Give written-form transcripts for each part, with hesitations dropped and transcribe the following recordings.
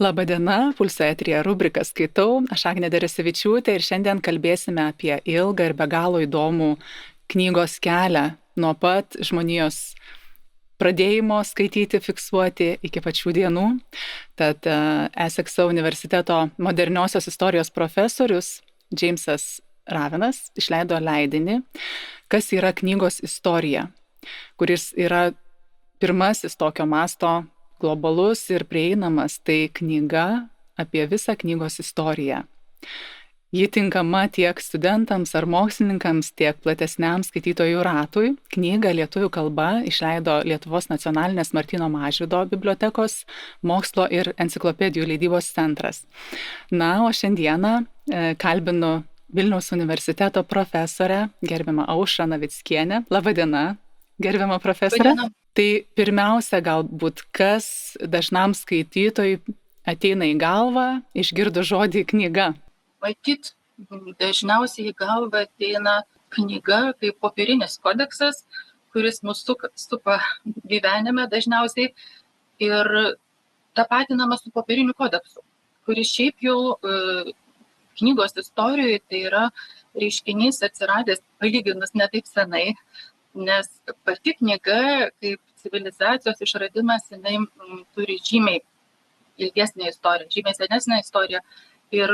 Labadiena, Pulso eteryje rubrika Skaitau. Aš Agnė Deresevičiūtė ir šiandien kalbėsime apie ilgą ir be galo įdomų knygos kelią nuo pat žmonijos pradėjimo skaityti, fiksuoti iki pačių dienų. Tad Essexo universiteto moderniosios istorijos profesorius Jamesas Ravenas išleido leidinį Kas yra knygos istorija, kuris yra pirmasis tokio masto globalus ir prieinamas, tai knyga apie visą knygos istoriją. Ji tinkama tiek studentams ar mokslininkams, tiek platesniam skaitytojų ratui. Knygą lietuvių kalba išleido Lietuvos nacionalinės Martyno Mažvydo bibliotekos mokslo ir enciklopedijų leidybos centras. Na, o šiandieną kalbinu Vilniaus universiteto profesorę, gerbiamą Aušrą Navickienę. Labadiena, gerbiama profesorė. Labadiena. Tai pirmiausia, galbūt, kas dažnam skaitytojui ateina į galvą, išgirdus žodį knyga? Matyt, dažniausiai į galvą ateina knyga kaip popierinis kodeksas, kuris mus supa gyvenime dažniausiai ir tapatinamas su popieriniu kodeksu, kuris šiaip jau knygos istorijoje tai yra reiškinys atsiradęs palyginus ne taip senai, nes pati knyga kaip civilizacijos išradimas, jinai turi žymiai ilgesnę istoriją, žymiai senesnę istoriją. Ir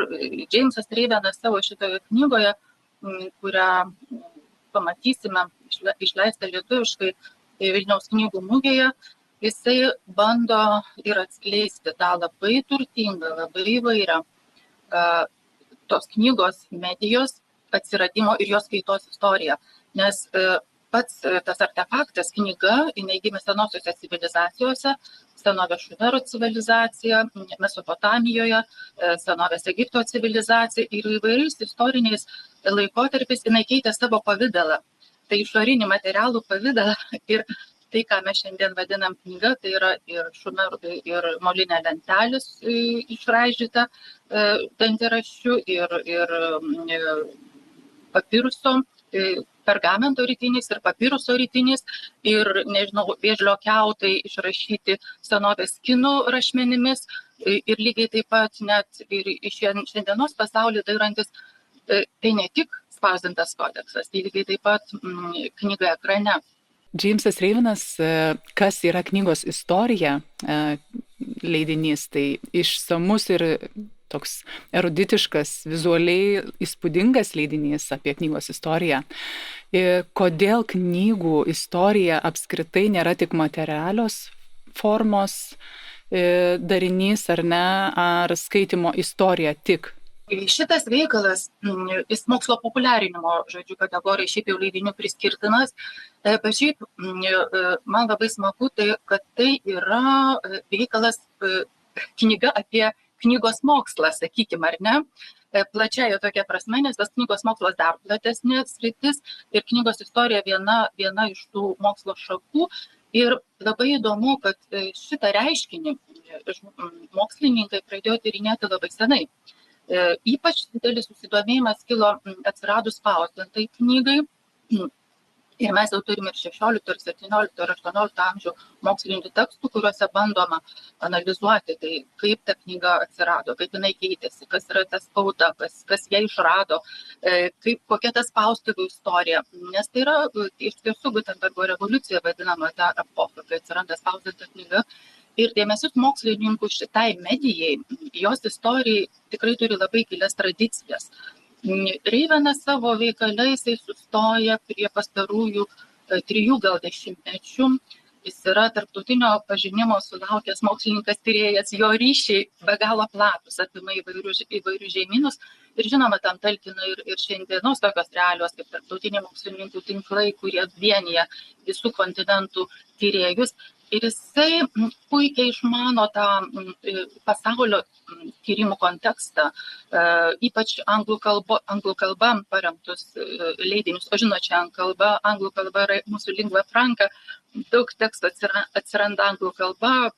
Jamesas Ravenas savo šitoje knygoje, kurią pamatysime išleistą lietuviškai Vilniaus knygų mugėje, jisai bando ir atskleisti tą labai turtingą, labai įvairią tos knygos medijos atsiradimo ir jos kaitos istoriją. Nes pats tas artefaktas, knyga, jinai gimė senosiuose civilizacijose, senovės Šumerų civilizacija, Mesopotamijoje, senovės Egipto civilizacija ir įvairiais istoriniais laikotarpiais jinai keitė savo pavidalą. Tai išorinį materialų pavidalą ir tai, ką mes šiandien vadinam knyga, tai yra ir Šumerų, ir molinė lentelis išraižyta dantiraščiu, ir papiruso, pergamento rytinis ir papiruso rytinis ir, vėžlio kiautai išrašyti senovės kinų rašmenimis ir lygiai taip pat net ir iš šiandienos pasaulį dairantis, tai ne tik spausdintas kodeksas, tai lygiai taip pat knyga ekrane. Jamesas Ravenas, Kas yra knygos istorija, leidinys, tai išsamus ir toks eruditiškas, vizualiai įspūdingas leidinys apie knygos istoriją. Kodėl knygų istorija apskritai nėra tik materialios formos darinys, ar ne, ar skaitimo istorija tik? Šitas veikalas, jis mokslo populiarinimo, kategorijai šiaip jau leidinių priskirtinas, bet šiaip man labai smagu, kad tai yra veikalas, knyga apie knygos mokslą, sakykime, ar ne, plačiaja tokia prasme, nes tas knygos mokslas dar platesnė sritis ir knygos istorija viena iš tų mokslo šakų. Ir labai įdomu, kad šitą reiškinį mokslininkai pradėjo tyrinėti labai senai. Ypač didelis susidomėjimas kilo atsiradus spausdintai knygai. Ir mes jau turime ir 16, ir 17, ir 18 amžių mokslinių tekstų, kuriuose bandoma analizuoti, tai kaip ta knyga atsirado, kaip jinai keitėsi, kas yra ta spauda, kas ją išrado, kokia ta spaustuvų istorija. Nes tai yra iš tiesų Gutenbergo revoliucija vadinama ta epocha, kai atsiranda spausdinta knyga. Ir dėmesys mokslininkų šitai medijai, jos istorijai tikrai turi labai gilias tradicijas. Ravenas savo veikale jisai sustoja prie pastarųjų 3 gal dešimtmečių. Jis yra tarptautinio pažinimo sulaukęs mokslininkas, tyrėjas, jo ryšiai be galo platus, apima įvairius žemynus. Ir žinoma, tam talkina ir šiandienos tokios realios kaip tarptautiniai mokslininkų tinklai, kurie vienija visų kontinentų tyrėjus. Ir jisai puikiai išmano tą pasaulio tyrimų kontekstą, ypač anglų kalba paremtus leidinius. O žinot, čia anglų kalba yra mūsų lingva franca, daug tekstų atsiranda anglų kalba,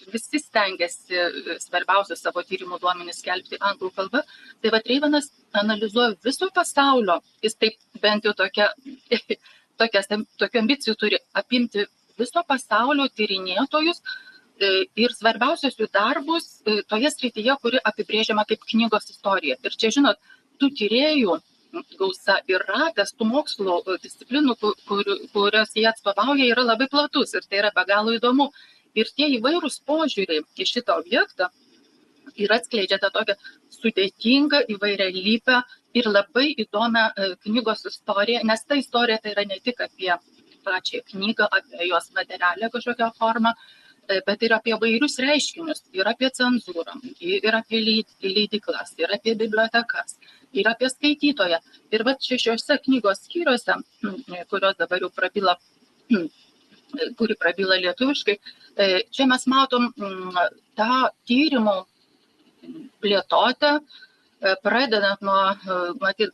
visi stengiasi svarbiausius savo tyrimų duomenis skelbti anglų kalba. Tai va, Ravenas analizuoja viso pasaulio, jis taip bent jau tokių ambicijų turi apimti viso pasaulio tyrinėtojus ir svarbiausius jų darbus toje srityje, kuri apibrėžiama kaip knygos istorija. Ir čia, žinot, tų tyrėjų gausa ir ratas, tų mokslo disciplinų, kurias jie atstovauja, yra labai platus ir tai yra be galo įdomu. Ir tie įvairūs požiūriai į šitą objektą ir atskleidžia tą tokią sudėtingą, įvairialypę ir labai įdomią knygos istoriją, nes ta istorija tai yra ne tik apie pačią knygą, apie jos materialią kažkokią formą, bet ir apie vairius reiškinius, ir apie cenzūrą, ir apie leidyklas, ir apie bibliotekas, ir apie skaitytoją. Ir va 6 knygos skyriuose, kurios dabar jau prabyla, kuri prabyla lietuviškai, čia mes matom tą tyrimų plėtotę, pradedant nuo, matyt,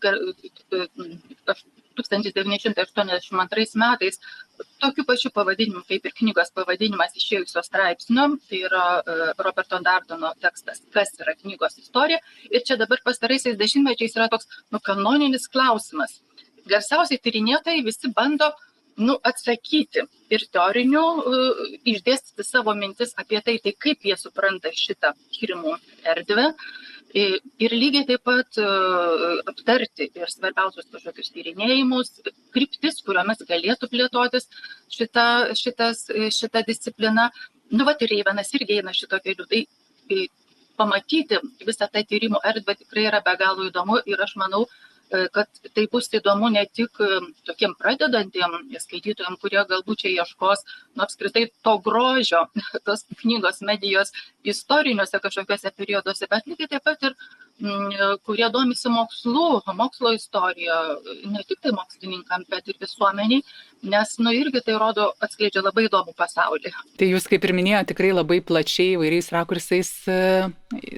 1982 metais, tokiu pačiu pavadinimu, kaip ir knygos pavadinimas išėjusio straipsnio, tai yra Roberto Dardono tekstas "Kas yra knygos istorija". Ir čia dabar pastaraisiais dešimtmečiais yra toks kanoninis klausimas. Garsiausiai tyrinėtojai visi bando atsakyti ir teorinių, išdėstyti savo mintis apie tai, kaip jie supranta šitą tyrimų erdvę. Ir lygiai taip pat aptarti ir svarbiausius kažkokius tyrinėjimus, kryptis, kuriomis galėtų plėtotis šita disciplina. Ir Reivenas irgi eina šito keliu. Tai pamatyti visą tą tyrimų erdvę tikrai yra be galo įdomu ir aš manau, kad tai bus įdomu ne tik tokiem pradedantiem skaitytojams, kurie galbūt čia ieškos apskritai to grožio, tos knygos medijos istoriniuose kažkokiuose perioduose, bet lygiai taip pat ir kurie domisi mokslo istorija, ne tik tai mokslininkams, bet ir visuomeniai, nes irgi tai rodo, atskleidžia labai įdomų pasaulį. Tai jūs, kaip ir minėjote, tikrai labai plačiai įvairiais rakursais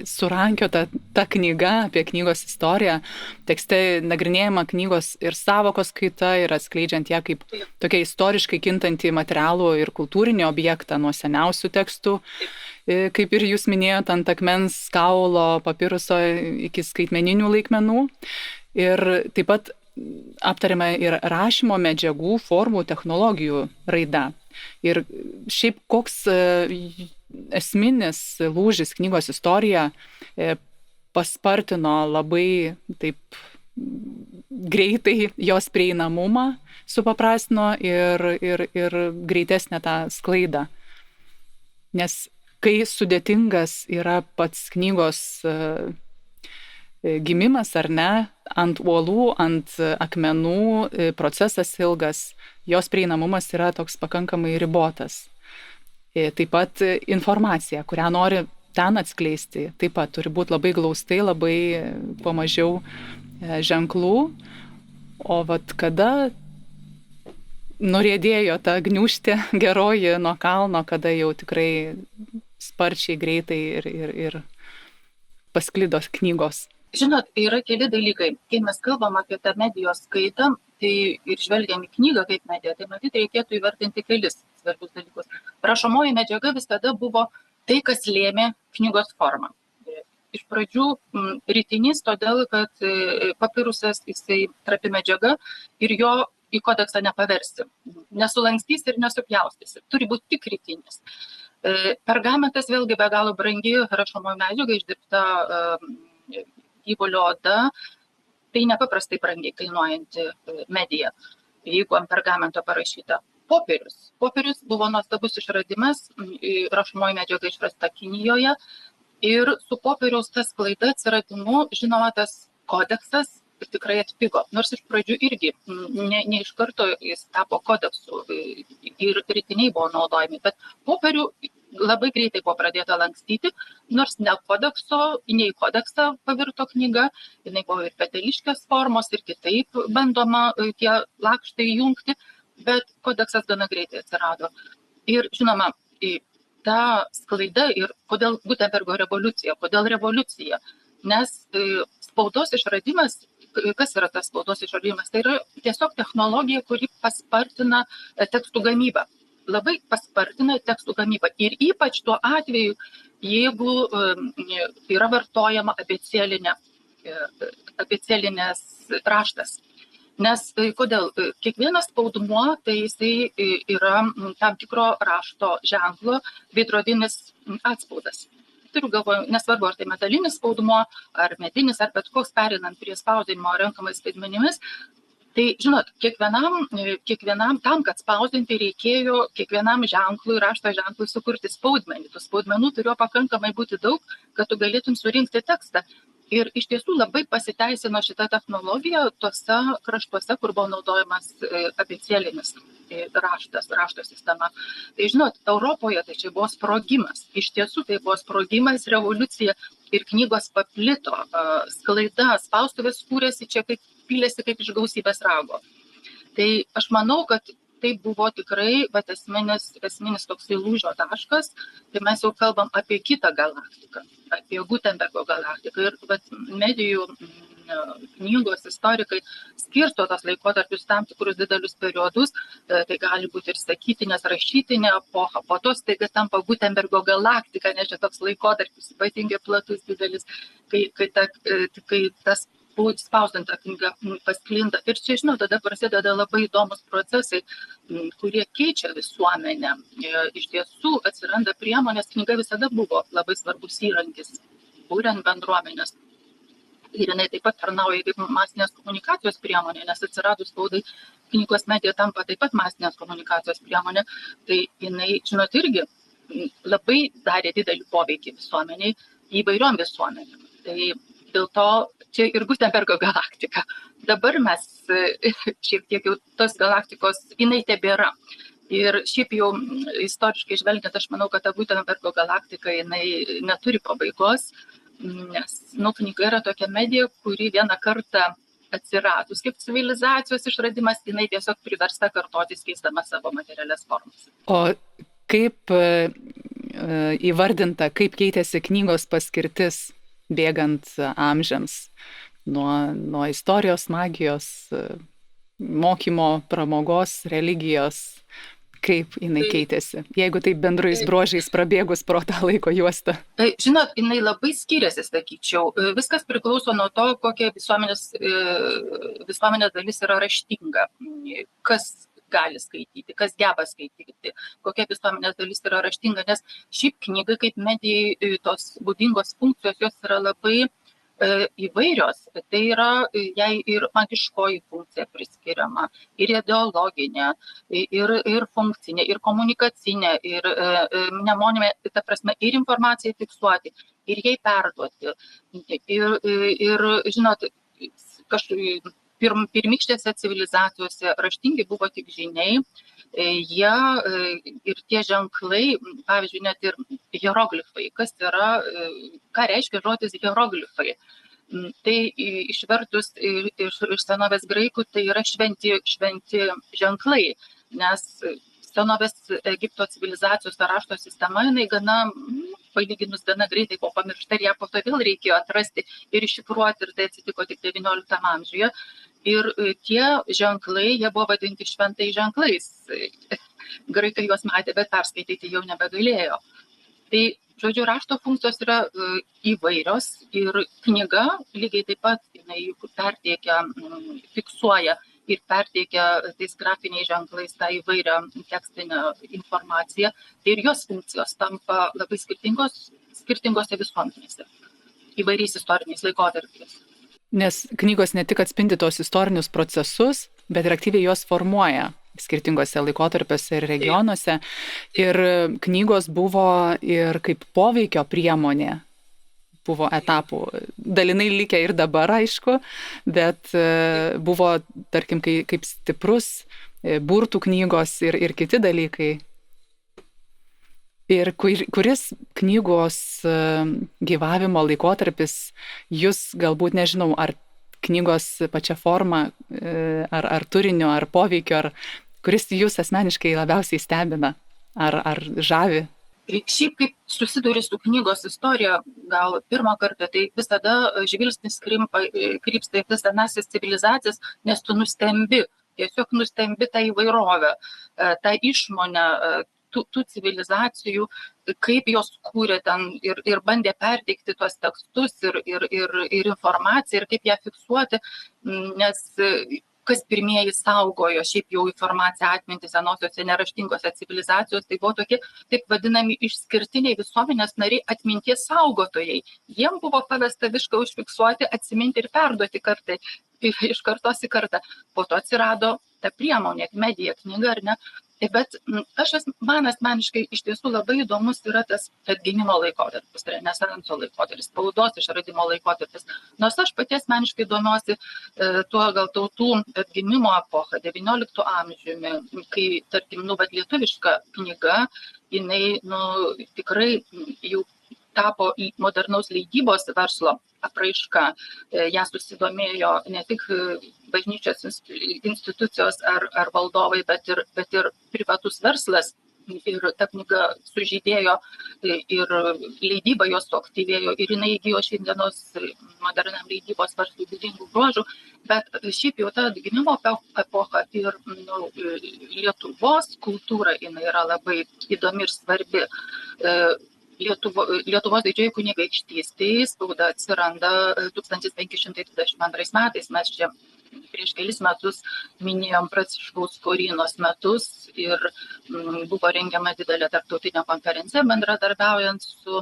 surankiota ta knyga apie knygos istoriją. Tekste nagrinėjama knygos ir sąvokos kaita ir atskleidžiant ją kaip tokia istoriškai kintantį materialų ir kultūrinį objektą nuo seniausių tekstų, kaip ir jūs minėjote, ant akmens, kaulo, papiruso iki skaitmeninių laikmenų. Ir taip pat aptarėme ir rašymo medžiagų, formų, technologijų raidą. Ir šiaip koks esminis lūžis knygos istorija paspartino labai taip greitai jos prieinamumą, supaprastino ir greitesnę tą sklaidą. Nes kai sudėtingas yra pats knygos gimimas ar ne, ant uolų, ant akmenų, procesas ilgas, jos prieinamumas yra toks pakankamai ribotas. Taip pat informacija, kurią nori ten atskleisti, taip pat turi būti labai glaustai, labai kuo mažiau ženklų. O kada nuriedėjo ta gniūžtė geroji nuo kalno, kada jau tikrai sparčiai, greitai ir pasklido knygos. Žinot, yra keli dalykai. Kai mes kalbam apie tą medijos skaitą, tai ir žvelgiam į knygą kaip mediją, tai matyt reikėtų įvardinti kelis svarbius dalykus. Rašomoji medžiaga visada buvo tai, kas lėmė knygos formą. Iš pradžių ritinys, todėl kad papirusas jisai trapi medžiaga ir jo į kodeksą nepaversi. Nesulankstysi ir nesupjaustysi. Turi būti tik ritinys. Pergamentas vėlgi be galo brangi rašomoji medžiaga, išdirbta gyvulio oda, tai nepaprastai brangiai kainuojanti medija, jeigu ant pergamento parašyta. Popierius. Popierius buvo nuostabus išradimas, rašomoji medžiaga išrasta Kinijoje ir su popieriaus tas sklaida atsiradimu, žinoma, tas kodeksas tikrai atpigo. Nors iš pradžių irgi ne iš karto jis tapo kodeksu ir ritiniai buvo naudojami, bet popierių labai greitai buvo pradėta lankstyti, nors ne į kodeksą pavirto knyga, jinai buvo ir peteliškės formos ir kitaip bandoma tie lakštai jungti, bet kodeksas gana greitai atsirado. Ir žinoma, ta sklaida ir kodėl Gutenbergo revoliucija, kodėl revoliucija, nes spaudos išradimas, kas yra tas spaudos išradimas, tai yra tiesiog technologija, kuri paspartina tekstų gamybą. Labai paspartina tekstų gamybą. Ir ypač tuo atveju, jeigu yra vartojama abėcėlinės raštas. Nes kodėl? Kiekvienas spaudmuo, tai jisai yra tam tikro rašto ženklo veidrodinis atspaudas. Turiu galvoje, nesvarbu, ar tai metalinis spaudmuo, ar medinis, ar bet koks perinant prie spausdinimo renkamais skaitmenimis. Tai, žinot, kiekvienam tam, kad spausdinti, reikėjo kiekvienam ženklui, rašto ženklui sukurti spaudmenį. Tų spaudmenų turėjo pakankamai būti daug, kad tu galėtum surinkti tekstą. Ir iš tiesų labai pasiteisino šita technologija tose kraštuose, kur buvo naudojamas abėcėlinis rašto sistema. Tai žinot, Europoje tai čia buvo sprogimas. Iš tiesų tai buvo sprogimas, revoliucija ir knygos paplito, sklaida, spaustuvės kūrėsi čia kaip pylėsi kaip iš gausybės rago. Tai aš manau, kad tai buvo tikrai esminis toksai lūžio taškas, tai mes jau kalbam apie kitą galaktiką, apie Gutenbergo galaktiką. Ir medijų knygos istorikai skirsto tos laikotarpius tam tikrus didelius periodus, tai gali būti ir sakytinės, rašytinė epocha, po to staiga tampa Gutenbergo galaktika, nes čia toks laikotarpis ypatingai platus, didelis, kai tas spausdinta knyga pasklinda. Ir čia, žinau, tada prasideda labai įdomus procesai, kurie keičia visuomenę. Iš tiesų atsiranda priemonės, knyga visada buvo labai svarbus įrankis, būrent bendruomenės. Ir jinai taip pat tarnauja kaip masinės komunikacijos priemonė, nes atsiradus spaudai, knygos medija tampa taip pat masinės komunikacijos priemonė. Tai jinai, žinot, irgi labai darė didelį poveikį visuomeniai, įvairiom visuomenėm. Tai dėl to čia ir Gutenbergo galaktika. Dabar mes šiek tiek jau tos galaktikos, jinai tebėra. Ir šiaip jau istoriškai žvelgiant, aš manau, kad ta Gutenbergo galaktika, jinai neturi pabaigos, nes knyga yra tokia medija, kuri vieną kartą atsiradus kaip civilizacijos išradimas, jinai tiesiog priversta kartotis, keisdama savo materialias formas. O kaip įvardinta, kaip keitėsi knygos paskirtis bėgant amžiams nuo istorijos, magijos, mokymo, pramogos, religijos, kaip jinai keitėsi, jeigu taip bendrais bruožais prabėgus pro tą laiko juostą? Žinot, jinai labai skiriasi, sakyčiau. Viskas priklauso nuo to, kokia visuomenės dalis yra raštinga, kas gali skaityti, kas geba skaityti, kokia visuomenės dalis yra raštinga, nes šiaip knyga kaip medijai tos būdingos funkcijos, jos yra labai įvairios. Tai yra jai ir magiškoji funkcija priskiriama, ir ideologinė, ir funkcinė, ir komunikacinė, ir mnemoninė, ta prasme, ir informacijai fiksuoti, ir jai perduoti. Ir žinot, pirmykštėse civilizacijose raštingi buvo tik žyniai, jie ir tie ženklai, pavyzdžiui, net ir hieroglifai, ką reiškia žodis hieroglifai. Tai išvertus iš senovės graikų, tai yra šventi ženklai, nes senovės Egipto civilizacijos rašto sistema, jinai palyginus gana greitai buvo pamiršta ir ją po to vėl reikėjo atrasti ir iššifruoti, ir tai atsitiko tik XIX amžiuje. Ir tie ženklai, jie buvo vadinti šventais ženklais. Graikai juos matė, bet perskaityti jau nebegalėjo. Tai, žodžiu, rašto funkcijos yra įvairios ir knyga lygiai taip pat jinai perteikia, fiksuoja ir perteikia tais grafiniais ženklais tą įvairią tekstinę informaciją. Tai ir jos funkcijos tampa labai skirtingose visuomenėse, įvairiais istoriniais laikotarpiais. Nes knygos ne tik atspindi tos istorinius procesus, bet ir aktyviai juos formuoja skirtingose laikotarpiuose ir regionuose. Ir knygos buvo ir kaip poveikio priemonė. Buvo etapų, dalinai likę ir dabar, aišku, bet buvo, tarkim, kaip stiprus burtų knygos ir kiti dalykai. Ir kuris knygos gyvavimo laikotarpis jūs galbūt, nežinau, ar knygos pačia forma, ar turiniu, ar poveikiu, ar kuris jūs asmeniškai labiausiai stebina, ar žavi? Šiaip kaip susiduri su knygos istorija, gal pirmą kartą, tai visada žvilgsnis krypsta į tas senąsias civilizacijas, nes tu tiesiog nustembi tą įvairovę, tą išmonę tų civilizacijų, kaip jos kūrė ten ir bandė perteikti tuos tekstus ir informaciją, ir kaip ją fiksuoti, nes kas pirmieji saugojo šiaip jau informaciją atmintį senosiose neraštingose civilizacijos, tai buvo tokie taip vadinami išskirtiniai visuomenės nariai atminties saugotojai. Jiem buvo pavesta viską užfiksuoti, atsiminti ir perduoti kartai iš kartos į kartą. Po to atsirado ta priemonė, medija, knyga ar ne. Bet man asmeniškai iš tiesų labai įdomus yra tas atgimimo laikotarpis, renesanso laikotarpis, spaudos išradimo laikotarpis. Nors aš pati asmeniškai domiuosi tuo gal tautų atgimimo epochą, XIX amžiumi, kai, tarkim, lietuviška knyga, jinai tikrai jau tapo modernaus leidybos verslo apraiška. Ja susidomėjo ne tik bažnyčios institucijos ar valdovai, bet ir privatus verslas. Ir ta knyga sužydėjo ir leidyba jos suaktyvėjo ir jinai įgijo šiandienos moderniam leidybos verslui būdingų bruožų. Bet šiaip jau ta atgimimo epocha ir Lietuvos kultūra jinai yra labai įdomi ir svarbi. Lietuvos didžioji kunigaikštystė spauda atsiranda 1522 metais. Mes čia prieš kelis metus minėjom Pranciškaus Korynos metus ir buvo rengiama didelė tarptautinė konferencija bendradarbiaujant su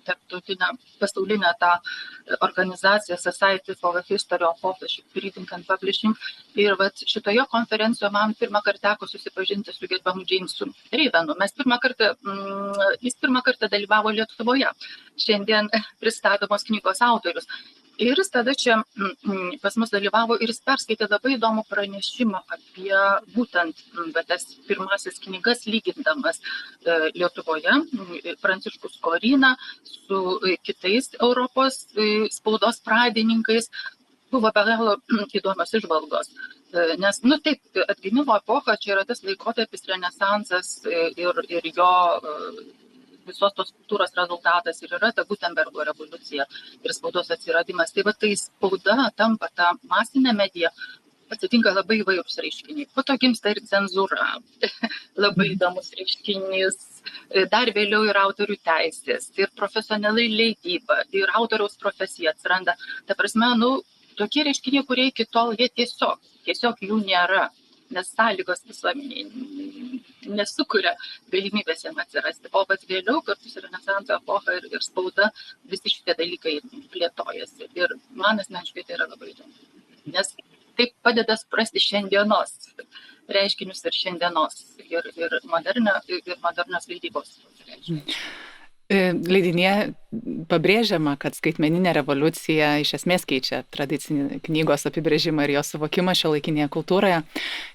tarptautinė pasaulinė ta organizacija Society for the History of Authorship, Reading and Publishing. Ir šitoje konferencijoje man pirmą kartą teko susipažinti su gerbiamu Jamesu Ravenu. Jis pirmą kartą dalyvavo Lietuvoje. Šiandien pristatomos knygos autorius. Ir jis tada čia pas mus dalyvavo ir jis perskaitė labai įdomų pranešimą apie būtent tas pirmasis knygas lygindamas Lietuvoje, Pranciškus Koryną su kitais Europos spaudos pradininkais. Buvo be galo įdomios įžvalgos. Nes, taip, atgimimo epocha čia yra tas laikotarpis renesansas ir jo visos tos kultūros rezultatas ir yra ta Gutenbergo revoliucija ir spaudos atsiradimas. Tai spauda tampa ta masinė medija, atsitinka labai įvairūs reiškiniai. Po to gimsta ir cenzūra, labai įdomus reiškinys. Dar vėliau ir autorių teisės, ir profesionaliai leidyba, ir autoriaus profesija atsiranda. Ta prasme, tokie reiškiniai, kurie iki tol jie tiesiog jų nėra, nes sąlygos visuomeniai nesukuria galimybės jam atsirasti. O vėliau kartu su renesanso epocha ir spauda visi šitie dalykai plėtojasi. Ir man asmeniškai tai yra labai įdomu. Nes taip padeda suprasti šiandienos reiškinius ir šiandienos ir modernios leidybos reiškinius. Leidinėje pabrėžiama, kad skaitmeninė revoliucija iš esmės keičia tradicinį knygos apibrėžimą ir jos suvokimą šiuolaikinėje kultūroje.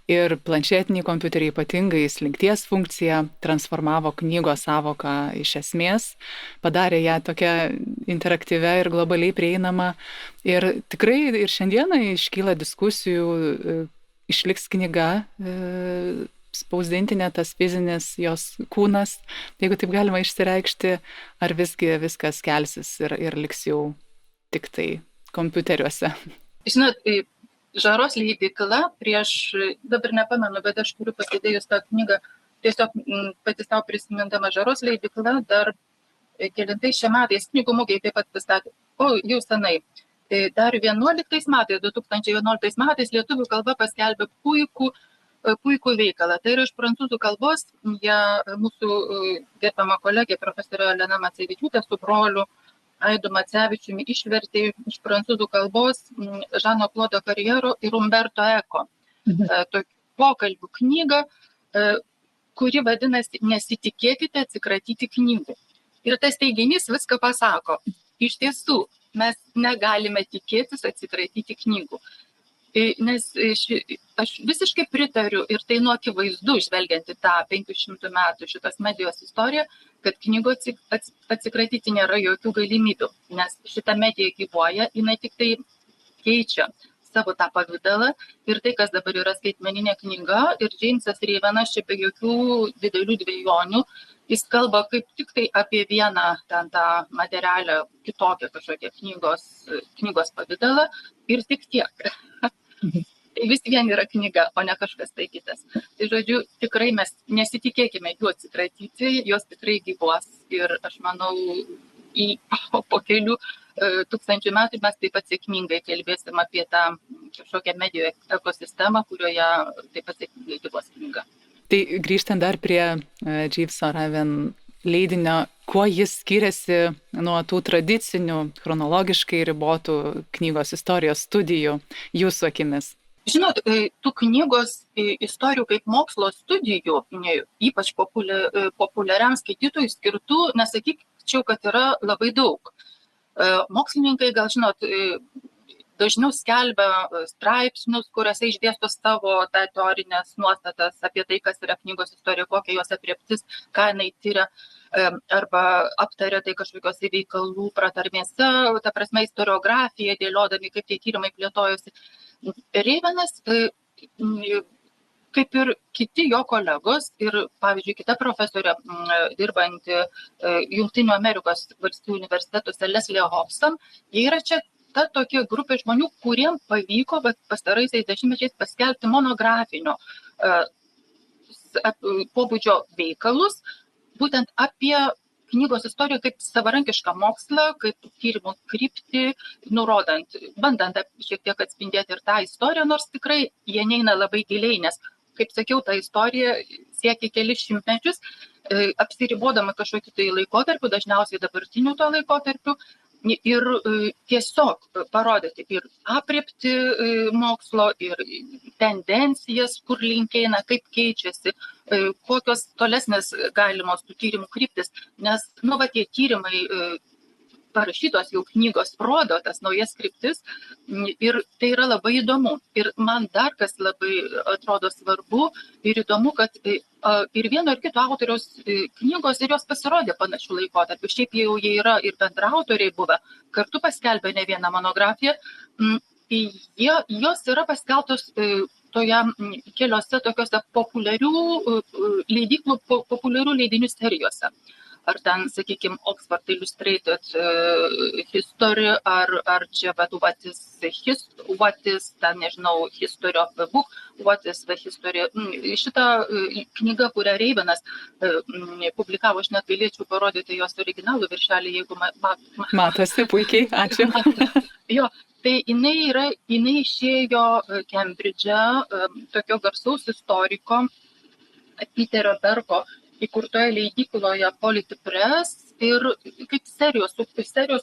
Ir planšetiniai kompiuteriai ypatingai slinkties funkciją transformavo knygos savoką iš esmės, padarė ją tokią interaktyvę ir globaliai prieinamą. Ir tikrai ir šiandieną iškyla diskusijų, išliks knyga spausdintinė, tas fizinis jos kūnas, jeigu taip galima išsireikšti, ar visgi viskas kelsis ir liks jau tik tai kompiuteriuose. Žinot, Žaros leidykla dabar nepamenu, bet aš turiu pasidėjus tą knygą, tiesiog pati savo prisimindama Žaros leidykla dar kelintais šiais metais knygų mugėje taip pat pristatė, jau senai. Dar 2011 metais lietuvių kalba paskelbė puikų veikalą. Tai yra iš prancūzų kalbos, mūsų gerbiama kolegė profesorė Elena Macevičiūtė su broliu Aidu Macevičiumi išvertė iš prancūzų kalbos Žano Klodo Karjero ir Umberto Eko. Pokalbių knygą, kuri vadinasi Nesitikėkite atsikratyti knygų. Ir tas teiginys viską pasako. Iš tiesų, mes negalime tikėtis atsikratyti knygų. Nes aš visiškai pritariu ir tai akivaizdu, žvelgiant į tą 500 metų šitos medijos istoriją, kad knygų atsikratyti nėra jokių galimybių, nes šita medija gyvuoja, jinai tik tai keičia savo tą pavidalą ir tai, kas dabar yra skaitmeninė knyga ir Jamesas Ravenas čia be jokių didelių dvejonių, jis kalba kaip tik tai apie vieną tą materialią kitokią kažkokią knygos pavidalą ir tik tiek. Tai vis vien yra knyga, o ne kažkas tai kitas. Tai žodžiu, tikrai mes nesitikėkime jų atsikratyti, jos tikrai gyvuos ir aš manau, po kelių tūkstančių metų mes taip pat sėkmingai kalbėsim apie tą kažkokią medijų ekosistemą, kurioje taip pat sėkmingai gyvuos knyga. Tai grįžtant dar prie Jeeveso Raven leidinio, kuo jis skiriasi nuo tų tradicinių, chronologiškai ribotų knygos istorijos studijų jūsų akimis? Žinot, tų knygos istorijų kaip mokslo studijų, ypač populiariam skaitytojui skirtų, nesakyčiau, kad yra labai daug. Mokslininkai, gal žinot, dažniau skelbia straipsnius, kuriuose išdėsto savo teorinės nuostatas apie tai, kas yra knygos istorija, kokia jos aprėptis, ką jinai tyria, arba aptaria tai kažkokios veikalų pratarmėse, ta prasme istoriografija, dėliodami, kaip tie tyrimai plėtojosi. Ravenas, kaip ir kiti jo kolegos ir, pavyzdžiui, kita profesorė dirbanti Jungtinių Amerikos valstijų universitetuose Leslie Hobson, jie yra čia ta tokia grupė žmonių, kuriem pavyko pastaraisiais dešimtmečiais paskelbti monografinio pobūdžio veikalus, būtent apie knygos istoriją kaip savarankišką mokslą, kaip tyrimų kryptį, nurodant, bandant šiek tiek atspindėti ir tą istoriją, nors tikrai jie neina labai giliai, nes, kaip sakiau, ta istorija siekia kelis šimtmečius, apsiribodama kažkokiu tai laikotarpiu, dažniausiai dabartiniu to laikotarpiu, ir tiesiog parodyti ir aprėpti mokslo, ir tendencijas, kur link eina, kaip keičiasi, kokios tolesnės galimos tų tyrimų kryptis, nes, tie tyrimai parašytos jau knygos rodo tas naujas kryptis ir tai yra labai įdomu. Ir man dar kas labai atrodo svarbu ir įdomu, kad ir vieno ir kito autoriaus knygos ir jos pasirodė panašių laikotarpių. Šiaip jau jie yra ir bendraautoriai buvę, kartu paskelbė ne vieną monografiją. Jos yra paskelbtos toje keliose tokiuose populiarių leidyklų, populiarių leidinių serijose. Ar ten, sakykime, Oxford Illustrated History, ar čia, what is, ten, nežinau, History of the Book, what is the History. Šitą knygą, kurią Ravenas publikavo, aš net galėčiau parodyti jos originalų viršelį, jeigu matosi puikiai, ačiū. Jo, tai jinai išėjo Kembridže, tokio garsaus istoriko Peterio Berko įkurtoje leidykloje Polity Press ir kaip serijos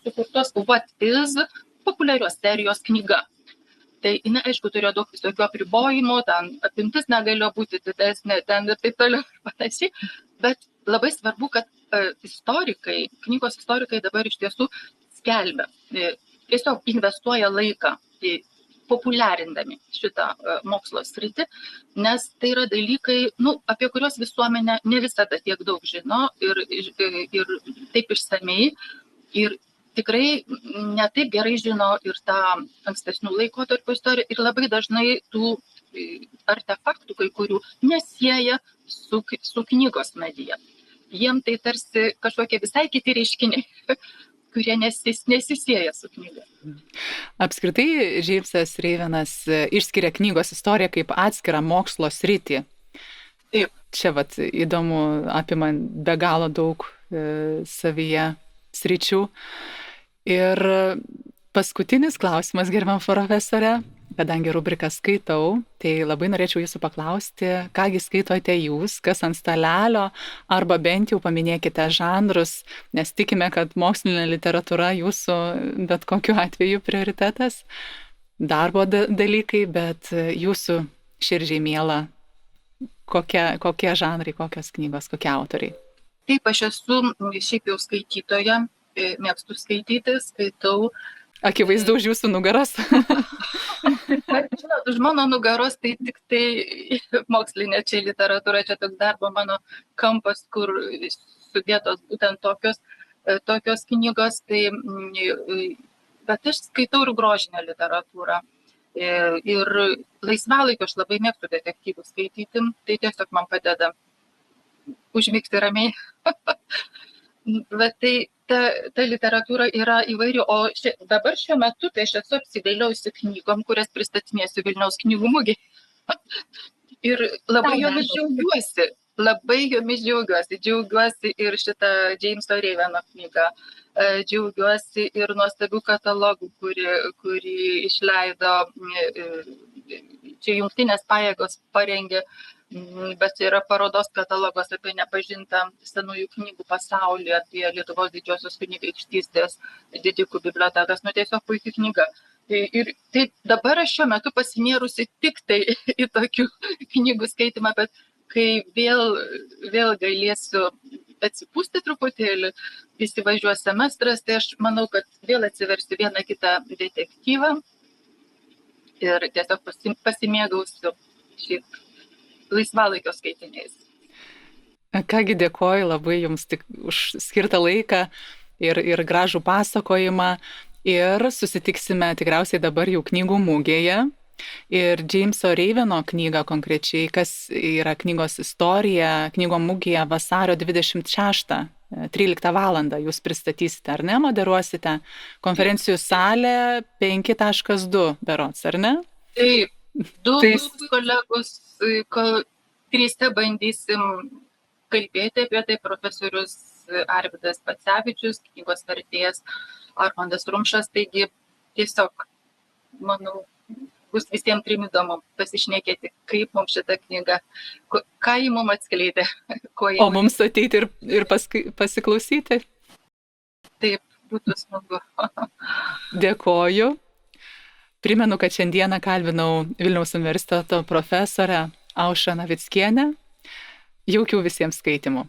sukurtos What is, populiarios serijos knyga. Tai jinai, aišku, turėjo daug visokių apribojimų, ten apimtis negalėjo būti didesnė, ten ir taip toliau ir panašiai, bet labai svarbu, kad knygos istorikai dabar iš tiesų skelbia, tiesiog investuoja laiką populiarindami šitą mokslo sritį, nes tai yra dalykai, apie kuriuos visuomenė ne visada tiek daug žino ir taip išsamei ir tikrai netaip gerai žino ir tą ankstesnių laikotarpių istoriją ir labai dažnai tų artefaktų kai kurių nesieja su knygos medija. Jiem tai tarsi kažkokie visai kiti reiškiniai, kurie nesisieja su knyga. Apskritai, Jeevesas Ravenas išskiria knygos istoriją kaip atskirą mokslo sritį. Taip. Čia įdomu, apima be galo daug savyje sričių. Ir paskutinis klausimas, gerbiama profesorė, kadangi rubriką skaitau, tai labai norėčiau jūsų paklausti, kągi skaitote jūs, kas ant stalelio, arba bent jau paminėkite žanrus, nes tikime, kad mokslinė literatūra jūsų bet kokiu atveju prioritetas, darbo dalykai, bet jūsų širdžiai miela, kokie žanrai, kokios knygos, kokie autoriai. Taip, aš esu šiaip jau skaitytoja, mėgstu skaityti, skaitau. Akivaizdu už jūsų nugaros. Žinot, už mano nugaros tai tik tai mokslinė čia literatūra, čia toks darbo mano kampas, kur sudėtos būtent tokios knygos, bet aš skaitau ir grožinę literatūrą. Ir laisvalaikio aš labai mėgstu detektyvų skaityti, tai tiesiog man padeda užmigti ramiai. Bet tai ta literatūra yra įvairi, o dabar šiuo metu tai aš esu apsidailiausi knygom, kurias pristatinėsiu Vilniaus knygų mugėje. Ir labai jomis džiaugiuosi. Džiaugiuosi ir šitą Jameso Raveno knygą. Džiaugiuosi ir nuostabių katalogų, kurį išleido čia jungtinės pajėgos parengė, bet yra parodos katalogas apie nepažintą senųjų knygų pasaulį, apie Lietuvos didžiosios kunigaikštystės didikų bibliotekas. Tiesiog puikia knyga. Ir tai dabar aš šiuo metu pasinėrusi tik tai į tokių knygų skaitimą, bet kai vėl galėsiu atsipūsti truputėlį, įsivažiuos semestras, tai aš manau, kad vėl atsiversiu vieną kitą detektyvą ir tiesiog pasimėgausiu šiaip laisvalaikio skaitiniais. Kągi, dėkoju labai Jums už skirtą laiką ir gražų pasakojimą. Ir susitiksime tikriausiai dabar jau knygų mugėje. Ir Jameso Reiveno knygą konkrečiai, kas yra knygos istorija, knygų mugėje vasario 26, 13 valandą jūs pristatysite, ar ne, moderuosite? Konferencijų salė 5.2 berods, ar ne? Taip, du kolegos, trise bandysim kalbėti apie tai, profesorius Arvydas Pacevičius, knygos vertėjas Armandas Rumšas, taigi tiesiog, manau, bus visiems trim įdomu pasišnekėti, kaip mums šitą knygą, ką jį mums atskleidė. O mums ateiti ir pasiklausyti? Taip, būtų smagu. Dėkoju. Primenu, kad šiandieną kalbinau Vilniaus universiteto profesorę Aušrą Navickienę. Jaukių visiems skaitimų.